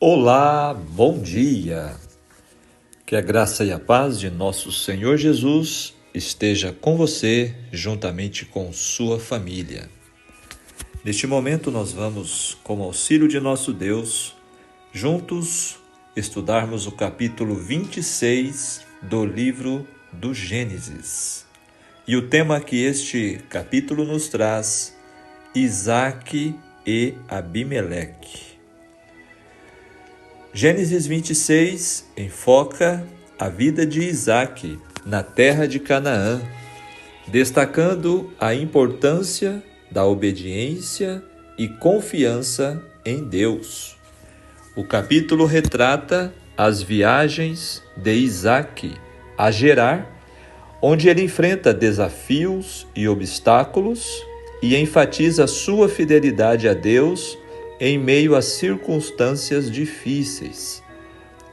Olá, bom dia! Que a graça e a paz de nosso Senhor Jesus esteja com você, juntamente com sua família. Neste momento nós vamos, com o auxílio de nosso Deus, juntos estudarmos o capítulo 26 do livro do Gênesis. E o tema que este capítulo nos traz, Isaque e Abimeleque. Gênesis 26 enfoca a vida de Isaque na terra de Canaã, destacando a importância da obediência e confiança em Deus. O capítulo retrata as viagens de Isaque a Gerar, onde ele enfrenta desafios e obstáculos e enfatiza sua fidelidade a Deus em meio a circunstâncias difíceis.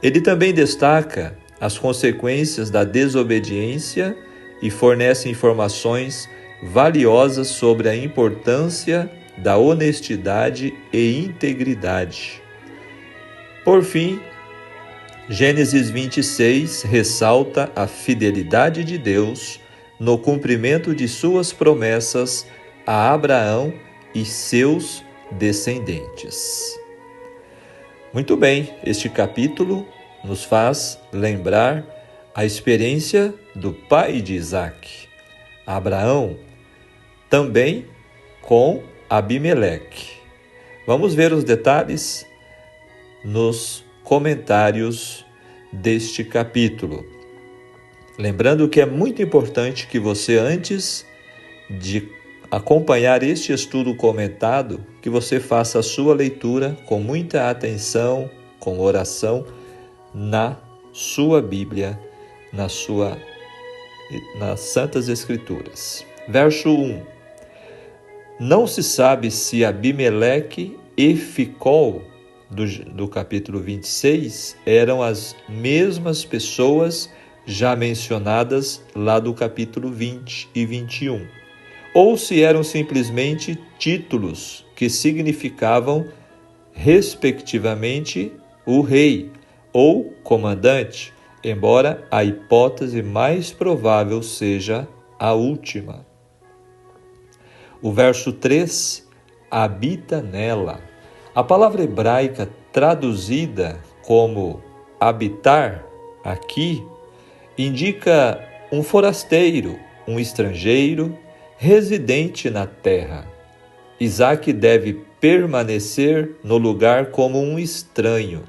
Ele também destaca as consequências da desobediência e fornece informações valiosas sobre a importância da honestidade e integridade. Por fim, Gênesis 26 ressalta a fidelidade de Deus no cumprimento de suas promessas a Abraão e seus descendentes. Muito bem, este capítulo nos faz lembrar a experiência do pai de Isaque, Abraão, também com Abimeleque. Vamos ver os detalhes nos comentários deste capítulo. Lembrando que é muito importante que você, antes de acompanhar este estudo comentado, que você faça a sua leitura com muita atenção, com oração, na sua Bíblia, nas Santas Escrituras. Verso 1. Não se sabe se Abimeleque e Ficol, do capítulo 26, eram as mesmas pessoas já mencionadas lá do capítulo 20 e 21. Ou se eram simplesmente títulos que significavam, respectivamente, o rei ou comandante, embora a hipótese mais provável seja a última. O verso 3, habita nela. A palavra hebraica traduzida como habitar aqui indica um forasteiro, um estrangeiro, residente na terra. Isaque deve permanecer no lugar como um estranho,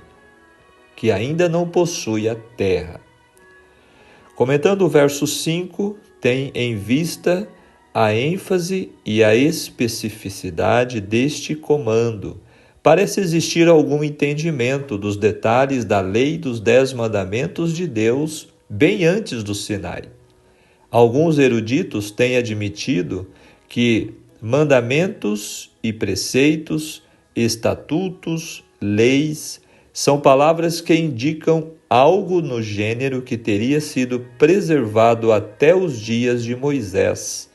que ainda não possui a terra. Comentando o verso 5, tem em vista a ênfase e a especificidade deste comando. Parece existir algum entendimento dos detalhes da lei dos 10 mandamentos de Deus bem antes do Sinai. Alguns eruditos têm admitido que mandamentos e preceitos, estatutos, leis, são palavras que indicam algo no gênero que teria sido preservado até os dias de Moisés.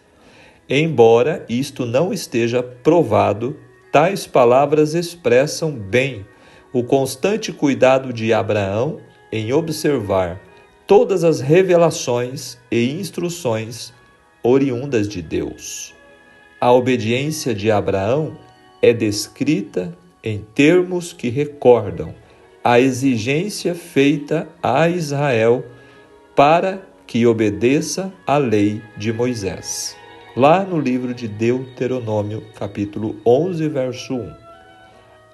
Embora isto não esteja provado, tais palavras expressam bem o constante cuidado de Abraão em observar todas as revelações e instruções oriundas de Deus. A obediência de Abraão é descrita em termos que recordam a exigência feita a Israel para que obedeça à lei de Moisés. Lá no livro de Deuteronômio, capítulo 11, verso 1.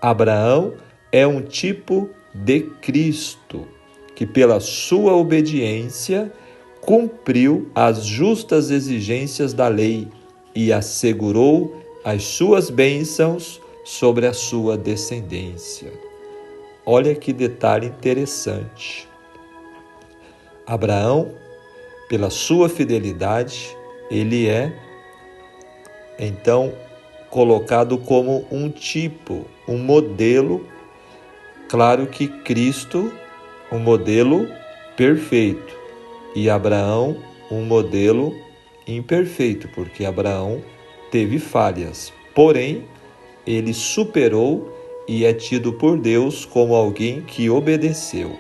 Abraão é um tipo de Cristo, que pela sua obediência cumpriu as justas exigências da lei e assegurou as suas bênçãos sobre a sua descendência. Olha que detalhe interessante. Abraão, pela sua fidelidade, ele é então colocado como um tipo, um modelo. Claro que Cristo, um modelo perfeito, e Abraão, um modelo imperfeito, porque Abraão teve falhas. Porém, ele superou e é tido por Deus como alguém que obedeceu.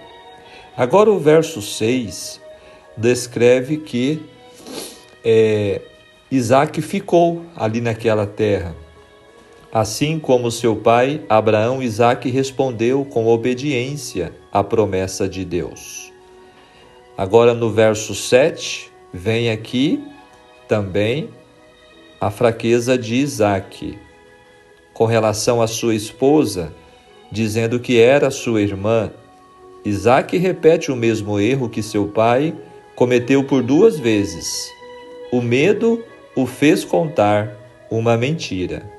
Agora o verso 6 descreve que Isaque ficou ali naquela terra. Assim como seu pai, Abraão, Isaque respondeu com obediência à promessa de Deus. Agora no verso 7, vem aqui também a fraqueza de Isaque com relação à sua esposa, dizendo que era sua irmã. Isaque repete o mesmo erro que seu pai cometeu por 2 vezes. O medo o fez contar uma mentira.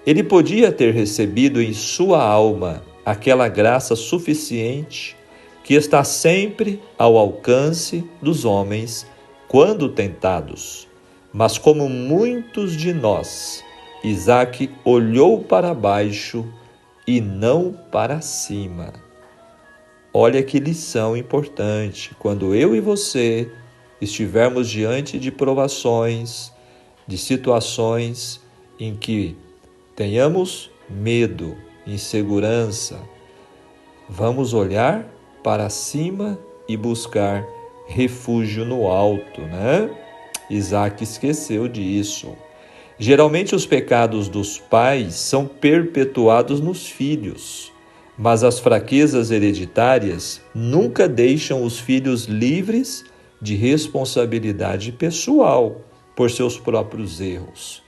Ele podia ter recebido em sua alma aquela graça suficiente que está sempre ao alcance dos homens quando tentados. Mas como muitos de nós, Isaque olhou para baixo e não para cima. Olha que lição importante. Quando eu e você estivermos diante de provações, de situações em que tenhamos medo, insegurança, vamos olhar para cima e buscar refúgio no alto, né? Isaque esqueceu disso. Geralmente os pecados dos pais são perpetuados nos filhos, mas as fraquezas hereditárias nunca deixam os filhos livres de responsabilidade pessoal por seus próprios erros.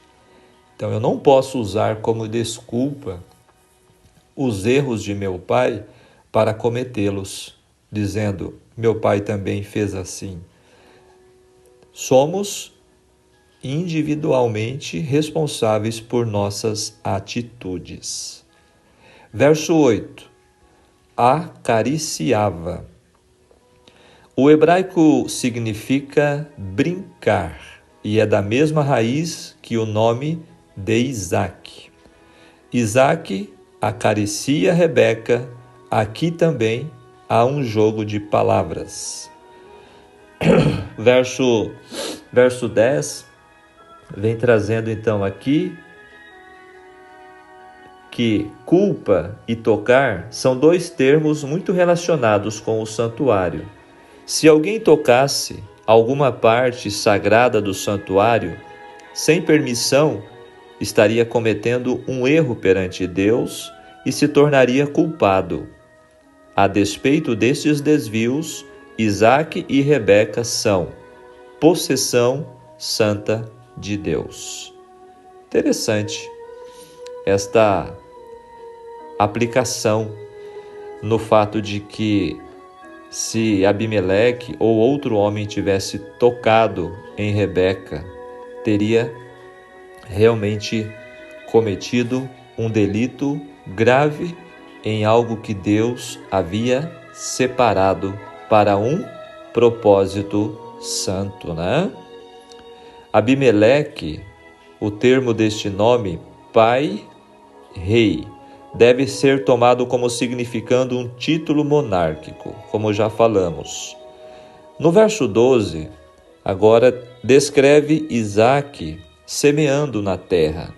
Então eu não posso usar como desculpa os erros de meu pai para cometê-los, dizendo, meu pai também fez assim. Somos individualmente responsáveis por nossas atitudes. Verso 8. Acariciava. O hebraico significa brincar e é da mesma raiz que o nome de Isaque. Isaque acaricia Rebeca. Aqui também há um jogo de palavras. Verso 10 vem trazendo então aqui que culpa e tocar são 2 termos muito relacionados com o santuário. Se alguém tocasse alguma parte sagrada do santuário, sem permissão, estaria cometendo um erro perante Deus e se tornaria culpado. A despeito destes desvios, Isaque e Rebeca são possessão santa de Deus. Interessante esta aplicação no fato de que se Abimeleque ou outro homem tivesse tocado em Rebeca, teria realmente cometido um delito grave em algo que Deus havia separado para um propósito santo, né? Abimeleque, o termo deste nome, pai, rei, deve ser tomado como significando um título monárquico, como já falamos. No verso 12, agora descreve Isaque semeando na terra.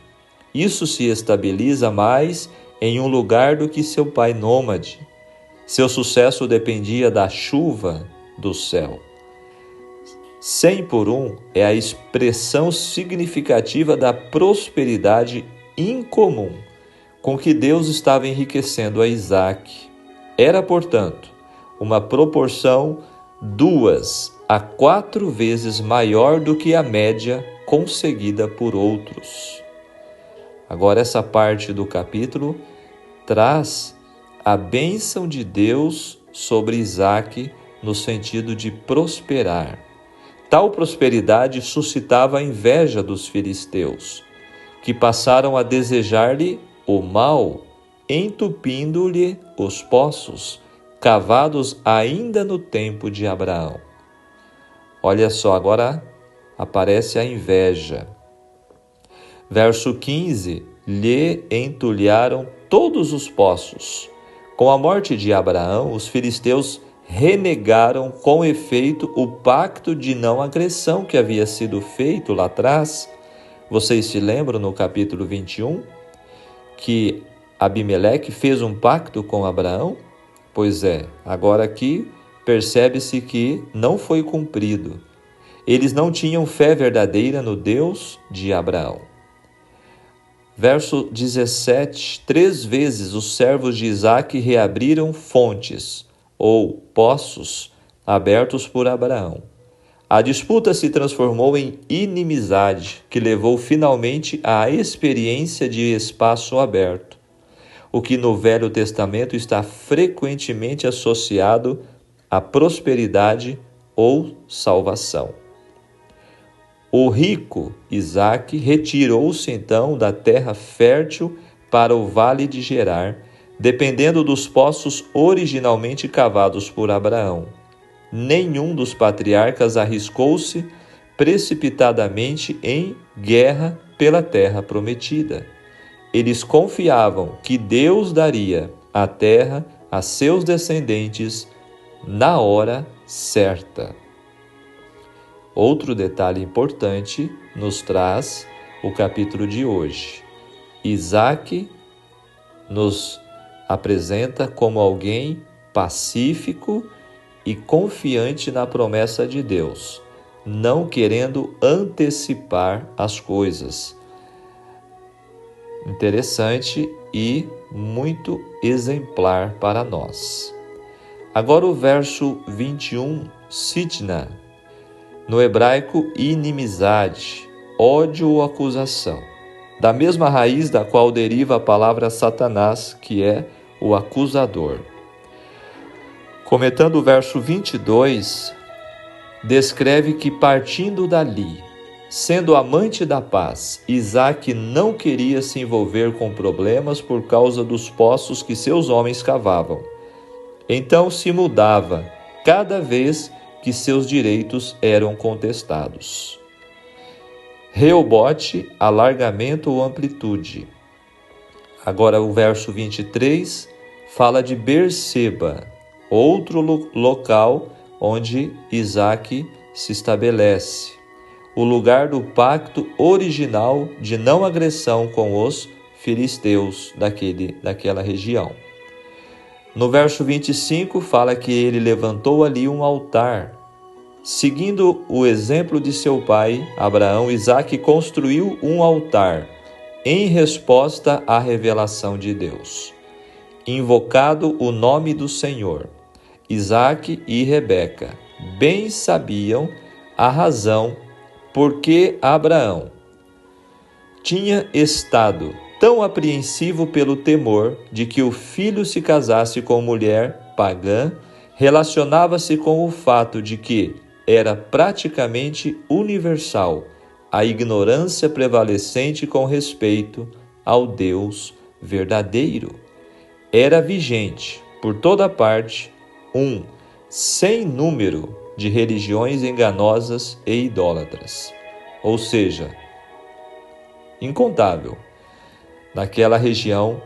Isso se estabiliza mais em um lugar do que seu pai nômade. Seu sucesso dependia da chuva do céu. 100 por 1 é a expressão significativa da prosperidade incomum com que Deus estava enriquecendo a Isaque. Era, portanto, uma proporção 2 a 4 vezes maior do que a média conseguida por outros. Agora, essa parte do capítulo traz a bênção de Deus sobre Isaque no sentido de prosperar. Tal prosperidade suscitava a inveja dos filisteus, que passaram a desejar-lhe o mal, entupindo-lhe os poços, cavados ainda no tempo de Abraão. Olha só, agora aparece a inveja. Verso 15, lhe entulharam todos os poços. Com a morte de Abraão, os filisteus renegaram com efeito o pacto de não agressão que havia sido feito lá atrás. Vocês se lembram no capítulo 21? Que Abimeleque fez um pacto com Abraão? Pois é, agora aqui percebe-se que não foi cumprido. Eles não tinham fé verdadeira no Deus de Abraão. Verso 17: 3 vezes os servos de Isaque reabriram fontes, ou poços, abertos por Abraão. A disputa se transformou em inimizade, que levou finalmente à experiência de espaço aberto, o que no Velho Testamento está frequentemente associado à prosperidade ou salvação. O rico Isaque retirou-se então da terra fértil para o vale de Gerar, dependendo dos poços originalmente cavados por Abraão. Nenhum dos patriarcas arriscou-se precipitadamente em guerra pela terra prometida. Eles confiavam que Deus daria a terra a seus descendentes na hora certa. Outro detalhe importante nos traz o capítulo de hoje. Isaque nos apresenta como alguém pacífico e confiante na promessa de Deus, não querendo antecipar as coisas. Interessante e muito exemplar para nós. Agora o verso 21, sitna. No hebraico, inimizade, ódio ou acusação, da mesma raiz da qual deriva a palavra Satanás, que é o acusador. Comentando o verso 22, descreve que partindo dali, sendo amante da paz, Isaque não queria se envolver com problemas por causa dos poços que seus homens cavavam. Então se mudava cada vez que seus direitos eram contestados. Reobote, alargamento ou amplitude. Agora o verso 23 fala de Berseba, outro local onde Isaque se estabelece, o lugar do pacto original de não agressão com os filisteus daquela região. No verso 25 fala que ele levantou ali um altar. Seguindo o exemplo de seu pai, Abraão, Isaque construiu um altar em resposta à revelação de Deus. Invocado o nome do Senhor, Isaque e Rebeca bem sabiam a razão por que Abraão tinha estado tão apreensivo pelo temor de que o filho se casasse com mulher pagã. Relacionava-se com o fato de que era praticamente universal a ignorância prevalecente com respeito ao Deus verdadeiro. Era vigente, por toda parte, um sem número de religiões enganosas e idólatras, ou seja, incontável, naquela região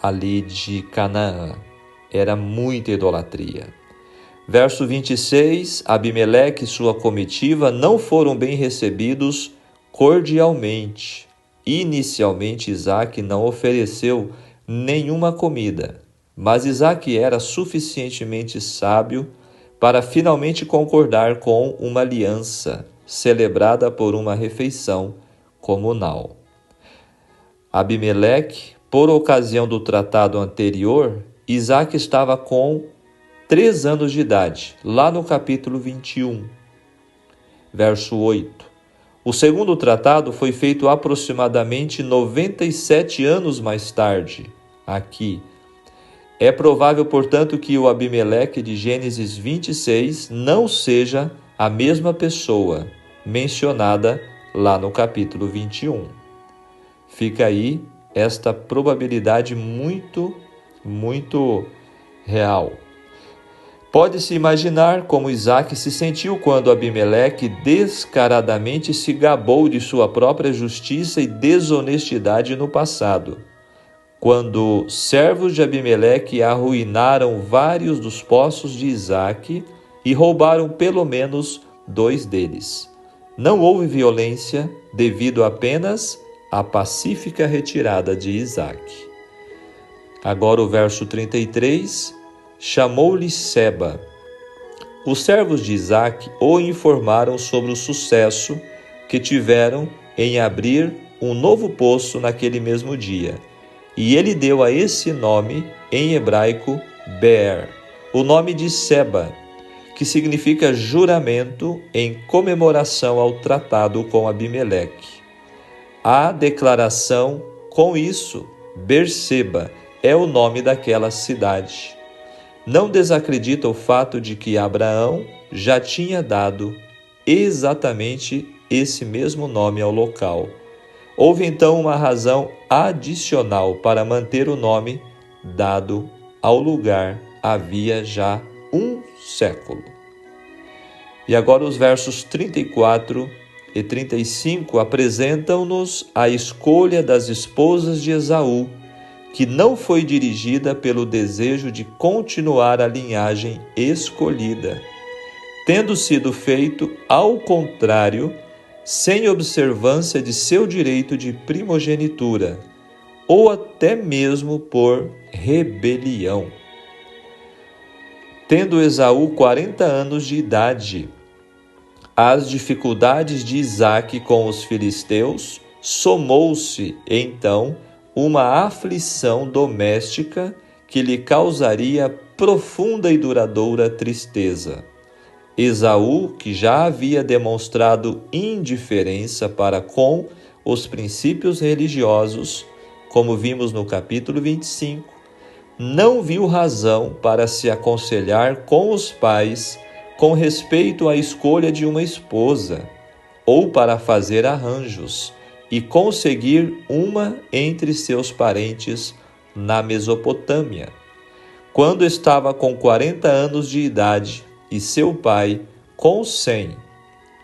ali de Canaã. Era muita idolatria. Verso 26, Abimeleque e sua comitiva não foram bem recebidos cordialmente. Inicialmente, Isaque não ofereceu nenhuma comida, mas Isaque era suficientemente sábio para finalmente concordar com uma aliança celebrada por uma refeição comunal. Abimeleque, por ocasião do tratado anterior, Isaque estava com 3 anos de idade, lá no capítulo 21, verso 8. O segundo tratado foi feito aproximadamente 97 anos mais tarde, aqui. É provável, portanto, que o Abimeleque de Gênesis 26 não seja a mesma pessoa mencionada lá no capítulo 21. Fica aí esta probabilidade muito real. Pode-se imaginar como Isaque se sentiu quando Abimeleque descaradamente se gabou de sua própria justiça e desonestidade no passado, quando servos de Abimeleque arruinaram vários dos poços de Isaque e roubaram pelo menos 2 deles. Não houve violência devido apenas à pacífica retirada de Isaque. Agora o verso 33, chamou-lhe Seba. Os servos de Isaque o informaram sobre o sucesso que tiveram em abrir um novo poço naquele mesmo dia. E ele deu a esse nome, em hebraico, Beer, o nome de Seba, que significa juramento em comemoração ao tratado com Abimeleque. A declaração, com isso, Berseba, é o nome daquela cidade. Não desacredita o fato de que Abraão já tinha dado exatamente esse mesmo nome ao local. Houve então uma razão adicional para manter o nome dado ao lugar havia já um século. E agora os versos 34 e 35 apresentam-nos a escolha das esposas de Esaú, que não foi dirigida pelo desejo de continuar a linhagem escolhida, tendo sido feito ao contrário, sem observância de seu direito de primogenitura, ou até mesmo por rebelião. Tendo Esaú 40 anos de idade, às dificuldades de Isaque com os filisteus, somou-se, então, uma aflição doméstica que lhe causaria profunda e duradoura tristeza. Esaú, que já havia demonstrado indiferença para com os princípios religiosos, como vimos no capítulo 25, não viu razão para se aconselhar com os pais com respeito à escolha de uma esposa, ou para fazer arranjos e conseguir uma entre seus parentes na Mesopotâmia. Quando estava com 40 anos de idade e seu pai com 100,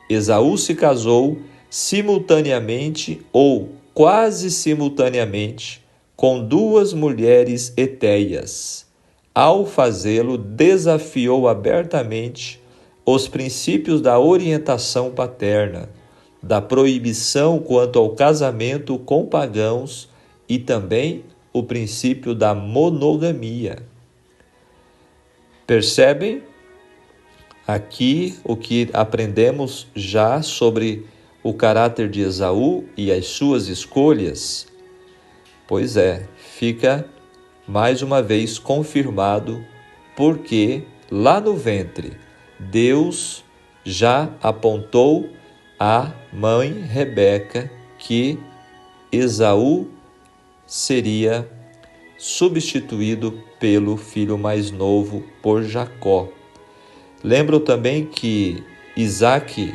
Esaú se casou simultaneamente ou quase simultaneamente com 2 mulheres hetéias. Ao fazê-lo, desafiou abertamente os princípios da orientação paterna, da proibição quanto ao casamento com pagãos e também o princípio da monogamia. Percebem aqui o que aprendemos já sobre o caráter de Esaú e as suas escolhas? Pois é, fica mais uma vez confirmado, porque lá no ventre Deus já apontou à mãe Rebeca que Esaú seria substituído pelo filho mais novo por Jacó. Lembro também que Isaque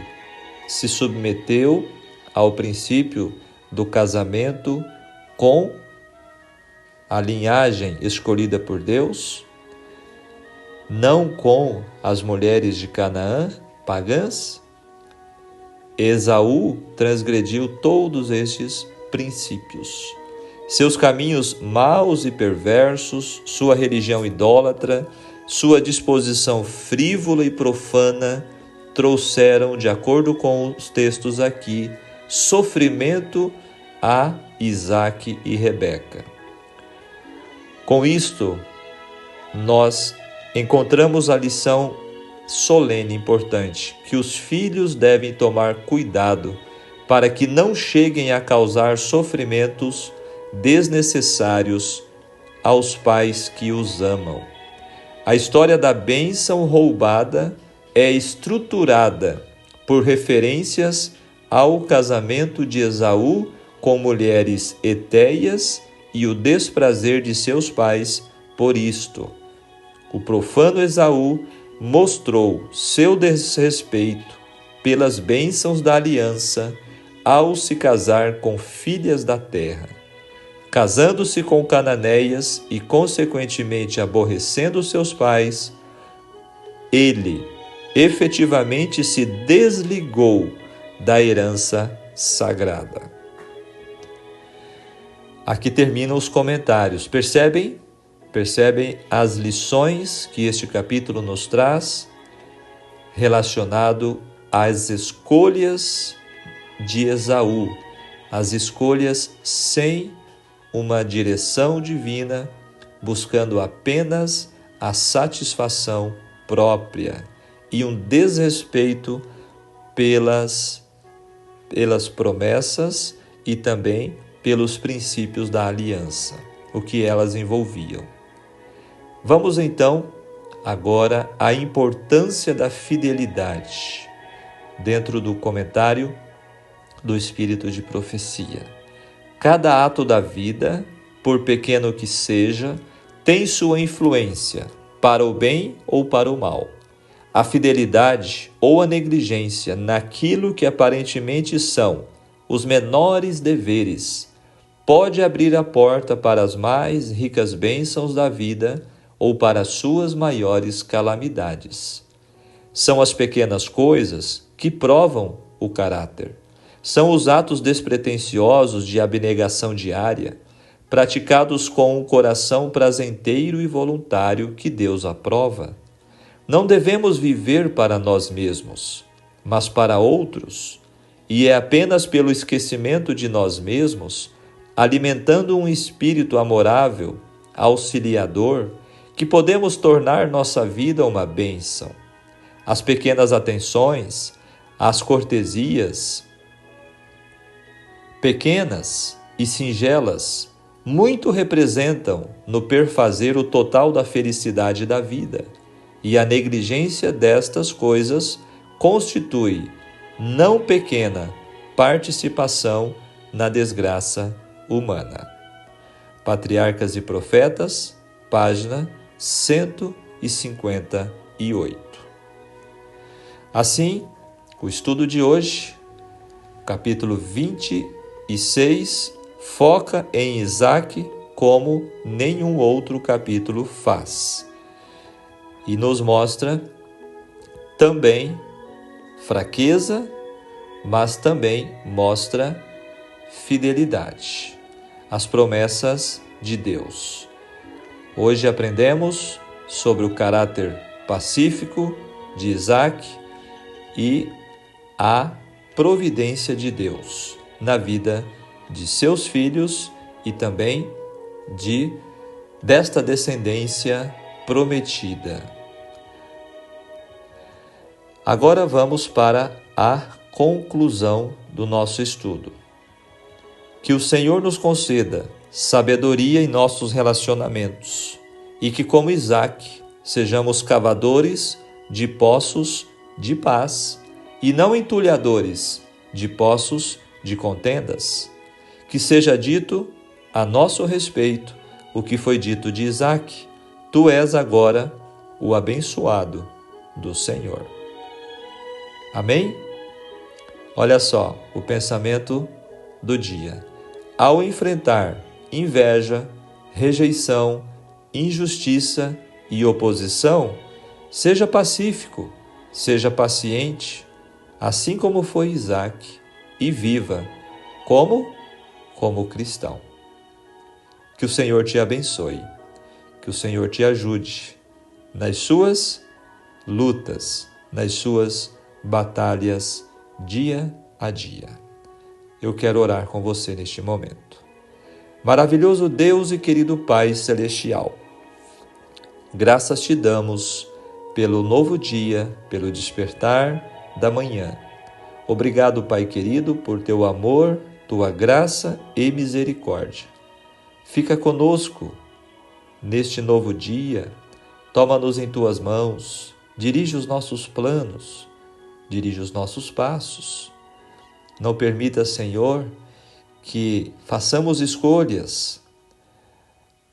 se submeteu ao princípio do casamento com a linhagem escolhida por Deus, não com as mulheres de Canaã, pagãs. Esaú transgrediu todos estes princípios. Seus caminhos maus e perversos, sua religião idólatra, sua disposição frívola e profana trouxeram, de acordo com os textos aqui, sofrimento a Isaque e Rebeca. Com isto, nós encontramos a lição solene importante, que os filhos devem tomar cuidado para que não cheguem a causar sofrimentos desnecessários aos pais que os amam. A história da bênção roubada é estruturada por referências ao casamento de Esaú com mulheres hetéias e o desprazer de seus pais por isto. O profano Esaú mostrou seu desrespeito pelas bênçãos da aliança ao se casar com filhas da terra. Casando-se com cananeias e, consequentemente, aborrecendo seus pais, ele efetivamente se desligou da herança sagrada. Aqui terminam os comentários. Percebem as lições que este capítulo nos traz relacionado as escolhas de Esaú, as escolhas sem uma direção divina, buscando apenas a satisfação própria e um desrespeito pelas promessas e também pelos princípios da aliança, o que elas envolviam. Vamos então agora à importância da fidelidade, dentro do comentário do Espírito de Profecia. Cada ato da vida, por pequeno que seja, tem sua influência, para o bem ou para o mal. A fidelidade ou a negligência naquilo que aparentemente são os menores deveres pode abrir a porta para as mais ricas bênçãos da vida ou para as suas maiores calamidades. São as pequenas coisas que provam o caráter. São os atos despretensiosos de abnegação diária, praticados com um coração prazenteiro e voluntário que Deus aprova. Não devemos viver para nós mesmos, mas para outros, e é apenas pelo esquecimento de nós mesmos, alimentando um espírito amorável, auxiliador, que podemos tornar nossa vida uma bênção. As pequenas atenções, as cortesias, pequenas e singelas, muito representam no perfazer o total da felicidade da vida, e a negligência destas coisas constitui não pequena participação na desgraça humana. Patriarcas e Profetas, página 158. Assim, o estudo de hoje, capítulo 26, foca em Isaque como nenhum outro capítulo faz. E nos mostra também fraqueza, mas também mostra fidelidade, as promessas de Deus. Hoje aprendemos sobre o caráter pacífico de Isaque e a providência de Deus na vida de seus filhos e também desta descendência prometida. Agora vamos para a conclusão do nosso estudo. Que o Senhor nos conceda sabedoria em nossos relacionamentos e que, como Isaque, sejamos cavadores de poços de paz e não entulhadores de poços de contendas. Que seja dito a nosso respeito o que foi dito de Isaque: tu és agora o abençoado do Senhor. Amém? Olha só o pensamento do dia. Ao enfrentar inveja, rejeição, injustiça e oposição, seja pacífico, seja paciente, assim como foi Isaque, e viva como cristão. Que o Senhor te abençoe, que o Senhor te ajude nas suas lutas, nas suas batalhas dia a dia. Eu quero orar com você neste momento. Maravilhoso Deus e querido Pai Celestial, graças te damos pelo novo dia, pelo despertar da manhã. Obrigado, Pai querido, por teu amor, tua graça e misericórdia. Fica conosco neste novo dia, toma-nos em tuas mãos, dirige os nossos planos, dirige os nossos passos. Não permita, Senhor, que façamos escolhas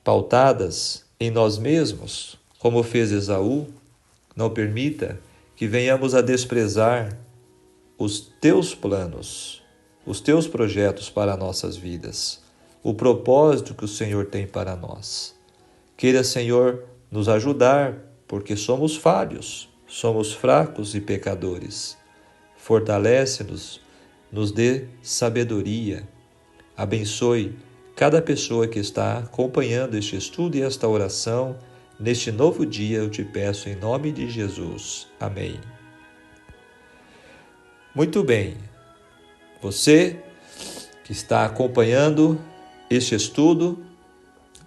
pautadas em nós mesmos, como fez Esaú. Não permita que venhamos a desprezar os teus planos, os teus projetos para nossas vidas, o propósito que o Senhor tem para nós. Queira, Senhor, nos ajudar, porque somos falhos, somos fracos e pecadores. Fortalece-nos, nos dê sabedoria. Abençoe cada pessoa que está acompanhando este estudo e esta oração. Neste novo dia eu te peço em nome de Jesus. Amém. Muito bem, você que está acompanhando este estudo,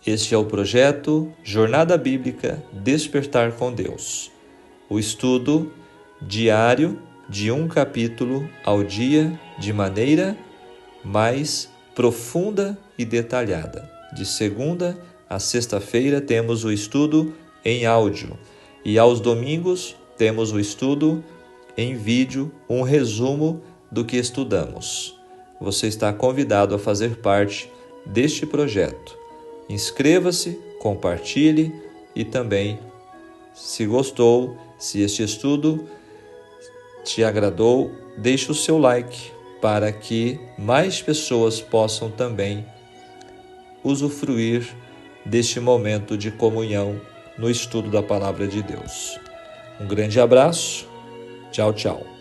este é o projeto Jornada Bíblica Despertar com Deus. O estudo diário de um capítulo ao dia de maneira mais profunda e detalhada. De segunda a sexta-feira temos o estudo em áudio e aos domingos temos o estudo em vídeo, um resumo do que estudamos. Você está convidado a fazer parte deste projeto. Inscreva-se, compartilhe e também, se gostou, se este estudo te agradou, deixe o seu like para que mais pessoas possam também usufruir deste momento de comunhão no estudo da Palavra de Deus. Um grande abraço. Tchau, tchau.